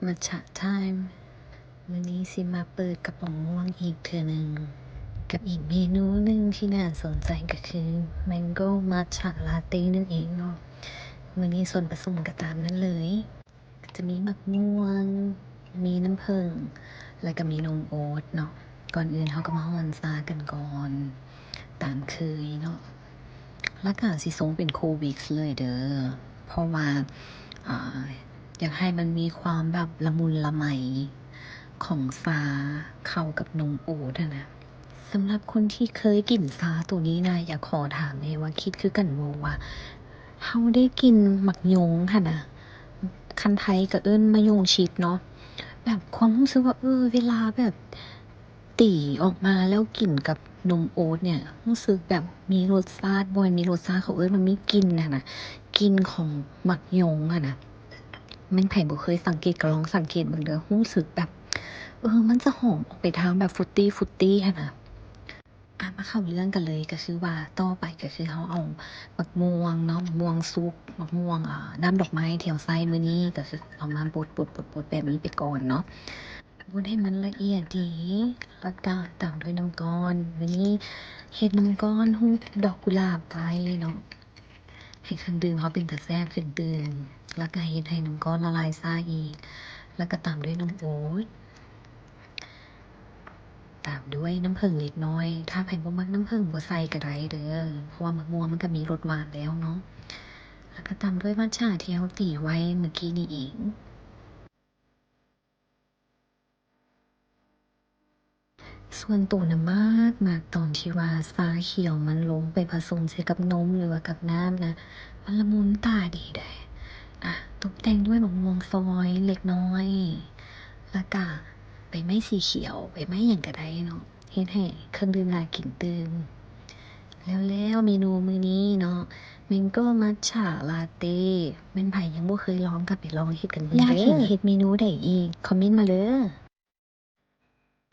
มัทฉะไทม์วันนี้สิมาเปิดกระป๋องม่วงอีกเทื่อหนึ่งกับอีกเมนูหนึ่งที่น่าสนใจก็คือ Mango Matcha Latte นั่นเองเนาะวันนี้ส่วนผสมก็ตามนั้นเลยก็จะมีมะม่วงมีน้ำผึ้งแล้วก็มีนมโอ๊ตเนาะก่อนอื่นเขาก็มาฮ้อนซากันก่อนตามเคยเนาะแล้วก็สิส่งเป็นโควิดเลยเด้อเพราะว่าอยากให้มันมีความแบบละมุนละไมของซาเข้ากับนมโอ๊ตนะสำหรับคนที่เคยกินซาตัวนี้นะอยากขอถามเลยว่าคิดคือกันบ่ว่าเฮาได้กินหมักยงค่ะนะคันไทยก็เอิ้นมะยงชิดเนาะแบบความรู้สึกว่าเวลาแบบตีออกมาแล้วกินกับนมโอ๊ตเนี่ยรู้สึกแบบมีรสชาติบ่มีรสชาติเขาเอิ้นมันมีกลิ่นนะกลิ่นของหมักยงนะแม่นไผบ่เคยสังเกตก็ลองสังเกตเบิ่งเด้อรู้สึกแบบมันจะหอมออกไปทางแบบฟรุตตี้ค่ะนะมาเข้าเรื่องกันเลยก็คือว่าต่อไปก็คือเขาเอามะม่วงเนาะมะม่วงสุกมะม่วงน้ำดอกไม้ที่เราใส่มื้อนี้ก็คือเอามาบดแบบนี้ไปก่อนเนาะบดให้มันละเอียดดีแล้วก็ตามด้วยน้ำก้อนวันนี้เฮ็ดน้ำก้อนฮู้ดอกกุหลาบไปเนาะให้เครื่องดื่มเขาเป็นตาแซ่บเครื่องดื่มแล้วก็เฮ็ดให้น้ำก้อนละลายซ่าอีกแล้วก็ตามด้วยน้ำโอ๊ตตามด้วยน้ำผึ้งเล็กน้อย ถ้าไผบ่มักน้ำผึ้งบ่ใส่ก็ได้เด้อเพราะว่ามะม่วงมันก็มีรสหวานแล้วเนาะแล้วก็ตามด้วยมัทฉะที่เราตีไว้เมื่อกี้นี้เองส่วนตัวน่ะมากตอนที่ว่าชาเขียวมันลงไปผสมใส่กับนมหรือว่ากับน้ำนะมันละมุนตาดีเดะตกแต่งด้วยมะม่วงซอยเล็กน้อยแล้วก็ใบไม้สีเขียวใบไม้หยังก็ได้เนาะเฮ็ดให้เครื่องดื่มน่ากินตื่นแล้วเมนูมื้อนี้เนาะ Mango Matcha Latte แม่นไผยังบ่เคยลองก็ไปลองเฮ็ดกันเบิ่งเด้ออยากให้เฮ็ดเมนูใดอีกคอมเมนต์มาเด้อ